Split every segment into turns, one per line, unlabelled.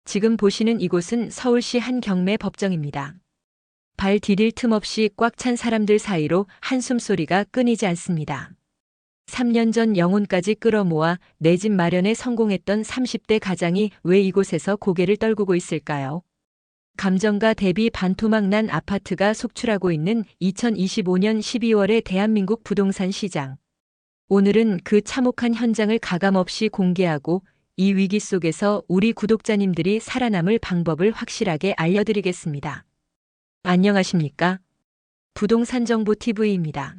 지금 보시는 이곳은 서울시 한 경매 법정입니다. 발 디딜 틈 없이 꽉 찬 사람들 사이로 한숨 소리가 끊이지 않습니다. 3년 전 영혼까지 끌어모아 내 집 마련에 성공했던 30대 가장이 왜 이곳에서 고개를 떨구고 있을까요? 감정가 대비 반토막 난 아파트가 속출하고 있는 2025년 12월의 대한민국 부동산 시장. 오늘은 그 참혹한 현장을 가감없이 공개하고 이 위기 속에서 우리 구독자님들이 살아남을 방법을 확실하게 알려드리겠습니다. 안녕하십니까? 부동산 정보 TV입니다.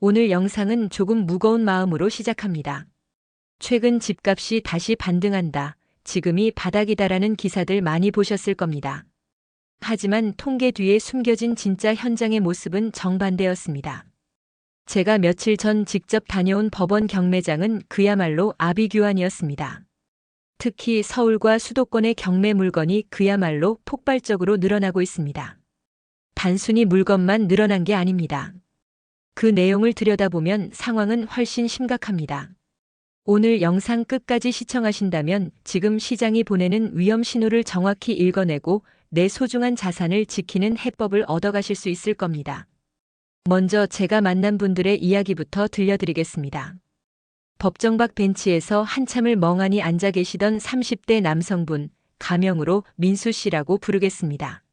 오늘 영상은 조금 무거운 마음으로 시작합니다. 최근 집값이 다시 반등한다. 지금이 바닥이다라는 기사들 많이 보셨을 겁니다. 하지만 통계 뒤에 숨겨진 진짜 현장의 모습은 정반대였습니다. 제가 며칠 전 직접 다녀온 법원 경매장은 그야말로 아비규환이었습니다. 특히 서울과 수도권의 경매 물건이 그야말로 폭발적으로 늘어나고 있습니다. 단순히 물건만 늘어난 게 아닙니다. 그 내용을 들여다보면 상황은 훨씬 심각합니다. 오늘 영상 끝까지 시청하신다면 지금 시장이 보내는 위험 신호를 정확히 읽어내고 내 소중한 자산을 지키는 해법을 얻어가실 수 있을 겁니다. 먼저 제가 만난 분들의 이야기부터 들려드리겠습니다. 법정 밖 벤치에서 한참을 멍하니 앉아 계시던 30대 남성분, 가명으로 민수 씨라고 부르겠습니다.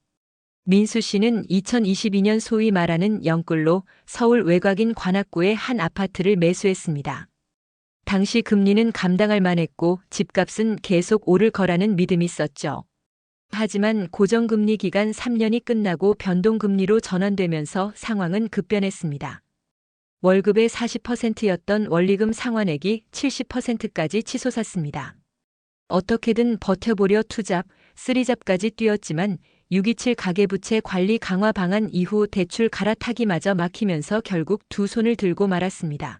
민수 씨는 2022년 소위 말하는 영끌로 서울 외곽인 관악구의 한 아파트를 매수했습니다. 당시 금리는 감당할 만했고 집값은 계속 오를 거라는 믿음이 있었죠. 하지만 고정금리 기간 3년이 끝나고 변동금리로 전환되면서 상황은 급변했습니다. 월급의 40%였던 원리금 상환액이 70%까지 치솟았습니다. 어떻게든 버텨보려 투잡, 쓰리잡까지 뛰었지만 627 가계부채 관리 강화 방안 이후 대출 갈아타기마저 막히면서 결국 두 손을 들고 말았습니다.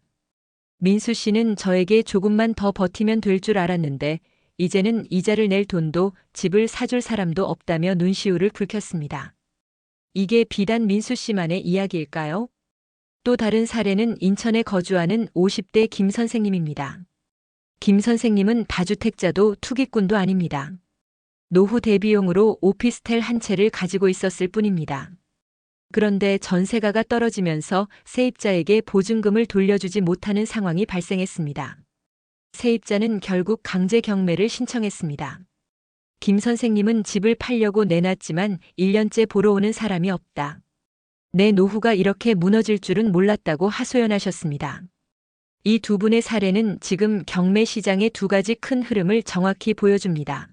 민수 씨는 저에게 조금만 더 버티면 될 줄 알았는데 이제는 이자를 낼 돈도 집을 사줄 사람도 없다며 눈시울을 붉혔습니다. 이게 비단 민수 씨만의 이야기일까요? 또 다른 사례는 인천에 거주하는 50대 김 선생님입니다. 김 선생님은 다주택자도 투기꾼도 아닙니다. 노후 대비용으로 오피스텔 한 채를 가지고 있었을 뿐입니다. 그런데 전세가가 떨어지면서 세입자에게 보증금을 돌려주지 못하는 상황이 발생했습니다. 세입자는 결국 강제 경매를 신청했습니다. 김 선생님은 집을 팔려고 내놨지만 1년째 보러 오는 사람이 없다. 내 노후가 이렇게 무너질 줄은 몰랐다고 하소연하셨습니다. 이 두 분의 사례는 지금 경매 시장의 두 가지 큰 흐름을 정확히 보여줍니다.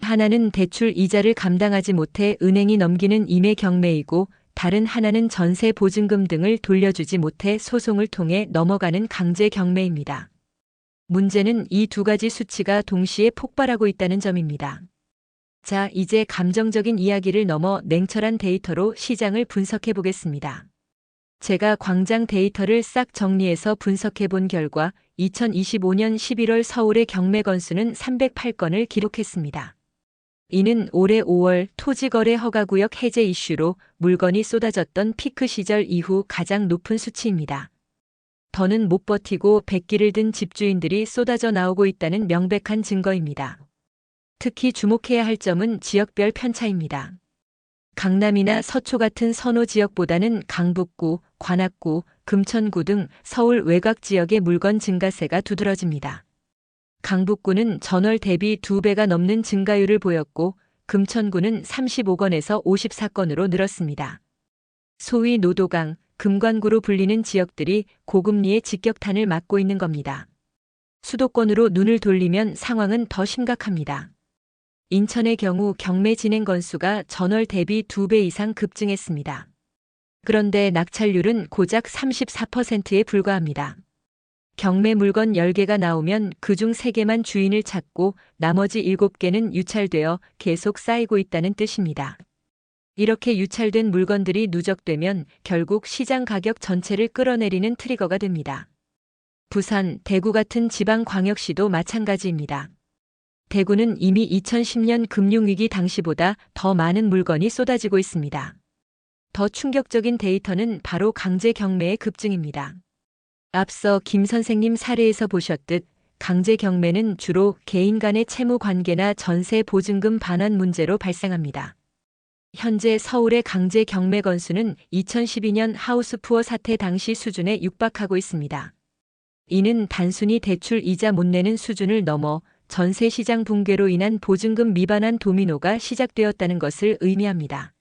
하나는 대출 이자를 감당하지 못해 은행이 넘기는 임의 경매이고 다른 하나는 전세 보증금 등을 돌려주지 못해 소송을 통해 넘어가는 강제 경매입니다. 문제는 이 두 가지 수치가 동시에 폭발하고 있다는 점입니다. 자, 이제 감정적인 이야기를 넘어 냉철한 데이터로 시장을 분석해 보겠습니다. 제가 광장 데이터를 싹 정리해서 분석해 본 결과 2025년 11월 서울의 경매 건수는 308건을 기록했습니다. 이는 올해 5월 토지거래 허가구역 해제 이슈로 물건이 쏟아졌던 피크 시절 이후 가장 높은 수치입니다. 더는 못 버티고 백기를 든 집주인들이 쏟아져 나오고 있다는 명백한 증거입니다. 특히 주목해야 할 점은 지역별 편차입니다. 강남이나 서초 같은 선호 지역보다는 강북구, 관악구, 금천구 등 서울 외곽 지역의 물건 증가세가 두드러집니다. 강북구는 전월 대비 2배가 넘는 증가율을 보였고 금천구는 35건에서 54건으로 늘었습니다. 소위 노도강, 금관구로 불리는 지역들이 고금리의 직격탄을 맞고 있는 겁니다. 수도권으로 눈을 돌리면 상황은 더 심각합니다. 인천의 경우 경매 진행 건수가 전월 대비 2배 이상 급증했습니다. 그런데 낙찰률은 고작 34%에 불과합니다. 경매 물건 10개가 나오면 그중 3개만 주인을 찾고 나머지 7개는 유찰되어 계속 쌓이고 있다는 뜻입니다. 이렇게 유찰된 물건들이 누적되면 결국 시장 가격 전체를 끌어내리는 트리거가 됩니다. 부산, 대구 같은 지방광역시도 마찬가지입니다. 대구는 이미 2010년 금융위기 당시보다 더 많은 물건이 쏟아지고 있습니다. 더 충격적인 데이터는 바로 강제 경매의 급증입니다. 앞서 김 선생님 사례에서 보셨듯 강제 경매는 주로 개인 간의 채무 관계나 전세 보증금 반환 문제로 발생합니다. 현재 서울의 강제 경매 건수는 2012년 하우스푸어 사태 당시 수준에 육박하고 있습니다. 이는 단순히 대출 이자 못 내는 수준을 넘어 전세 시장 붕괴로 인한 보증금 미반환 도미노가 시작되었다는 것을 의미합니다.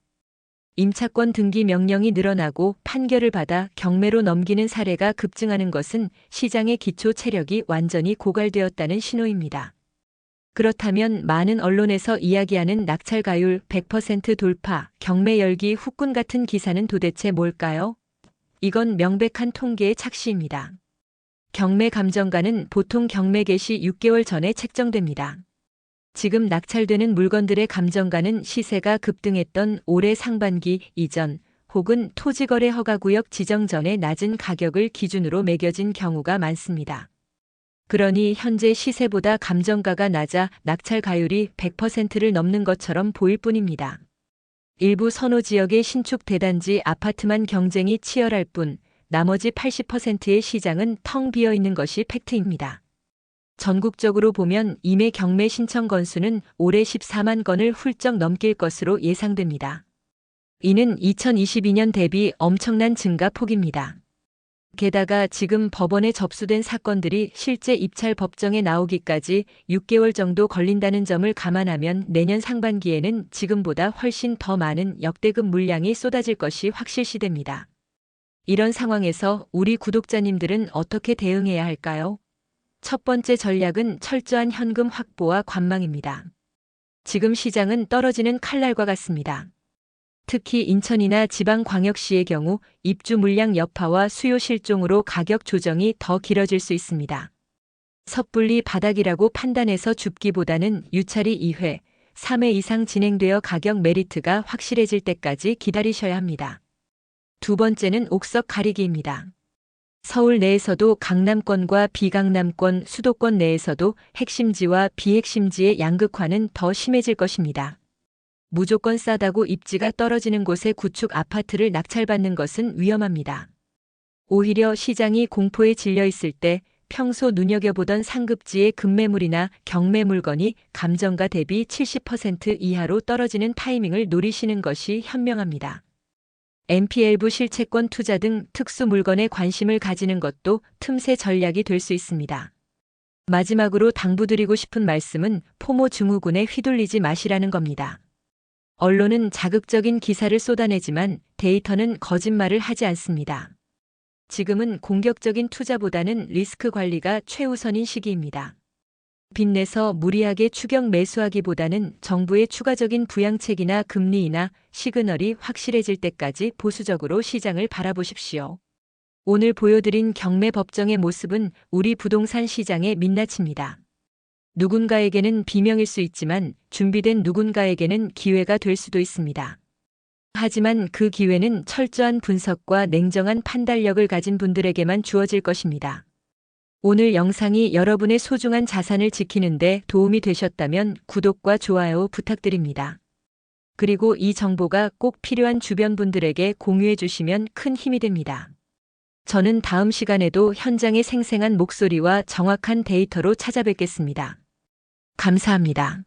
임차권 등기 명령이 늘어나고 판결을 받아 경매로 넘기는 사례가 급증하는 것은 시장의 기초 체력이 완전히 고갈되었다는 신호입니다. 그렇다면 많은 언론에서 이야기하는 낙찰가율 100% 돌파, 경매 열기 후끈 같은 기사는 도대체 뭘까요? 이건 명백한 통계의 착시입니다. 경매 감정가는 보통 경매 개시 6개월 전에 책정됩니다. 지금 낙찰되는 물건들의 감정가는 시세가 급등했던 올해 상반기 이전 혹은 토지거래 허가구역 지정 전에 낮은 가격을 기준으로 매겨진 경우가 많습니다. 그러니 현재 시세보다 감정가가 낮아 낙찰가율이 100%를 넘는 것처럼 보일 뿐입니다. 일부 선호 지역의 신축 대단지 아파트만 경쟁이 치열할 뿐 나머지 80%의 시장은 텅 비어 있는 것이 팩트입니다. 전국적으로 보면 임해 경매 신청 건수는 올해 14만 건을 훌쩍 넘길 것으로 예상됩니다. 이는 2022년 대비 엄청난 증가 폭입니다. 게다가 지금 법원에 접수된 사건들이 실제 입찰 법정에 나오기까지 6개월 정도 걸린다는 점을 감안하면 내년 상반기에는 지금보다 훨씬 더 많은 역대급 물량이 쏟아질 것이 확실시됩니다. 이런 상황에서 우리 구독자님들은 어떻게 대응해야 할까요? 첫 번째 전략은 철저한 현금 확보와 관망입니다. 지금 시장은 떨어지는 칼날과 같습니다. 특히 인천이나 지방광역시의 경우 입주 물량 여파와 수요 실종으로 가격 조정이 더 길어질 수 있습니다. 섣불리 바닥이라고 판단해서 줍기보다는 유찰이 2회, 3회 이상 진행되어 가격 메리트가 확실해질 때까지 기다리셔야 합니다. 두 번째는 옥석 가리기입니다. 서울 내에서도 강남권과 비강남권, 수도권 내에서도 핵심지와 비핵심지의 양극화는 더 심해질 것입니다. 무조건 싸다고 입지가 떨어지는 곳에 구축 아파트를 낙찰받는 것은 위험합니다. 오히려 시장이 공포에 질려 있을 때 평소 눈여겨보던 상급지의 급매물이나 경매 물건이 감정가 대비 70% 이하로 떨어지는 타이밍을 노리시는 것이 현명합니다. NPL부 실채권 투자 등 특수 물건에 관심을 가지는 것도 틈새 전략이 될 수 있습니다. 마지막으로 당부드리고 싶은 말씀은 포모 증후군에 휘둘리지 마시라는 겁니다. 언론은 자극적인 기사를 쏟아내지만 데이터는 거짓말을 하지 않습니다. 지금은 공격적인 투자보다는 리스크 관리가 최우선인 시기입니다. 빚내서 무리하게 추격 매수하기보다는 정부의 추가적인 부양책이나 금리 인하, 시그널이 확실해질 때까지 보수적으로 시장을 바라보십시오. 오늘 보여드린 경매 법정의 모습은 우리 부동산 시장의 민낯입니다. 누군가에게는 비명일 수 있지만 준비된 누군가에게는 기회가 될 수도 있습니다. 하지만 그 기회는 철저한 분석과 냉정한 판단력을 가진 분들에게만 주어질 것입니다. 오늘 영상이 여러분의 소중한 자산을 지키는 데 도움이 되셨다면 구독과 좋아요 부탁드립니다. 그리고 이 정보가 꼭 필요한 주변 분들에게 공유해 주시면 큰 힘이 됩니다. 저는 다음 시간에도 현장의 생생한 목소리와 정확한 데이터로 찾아뵙겠습니다. 감사합니다.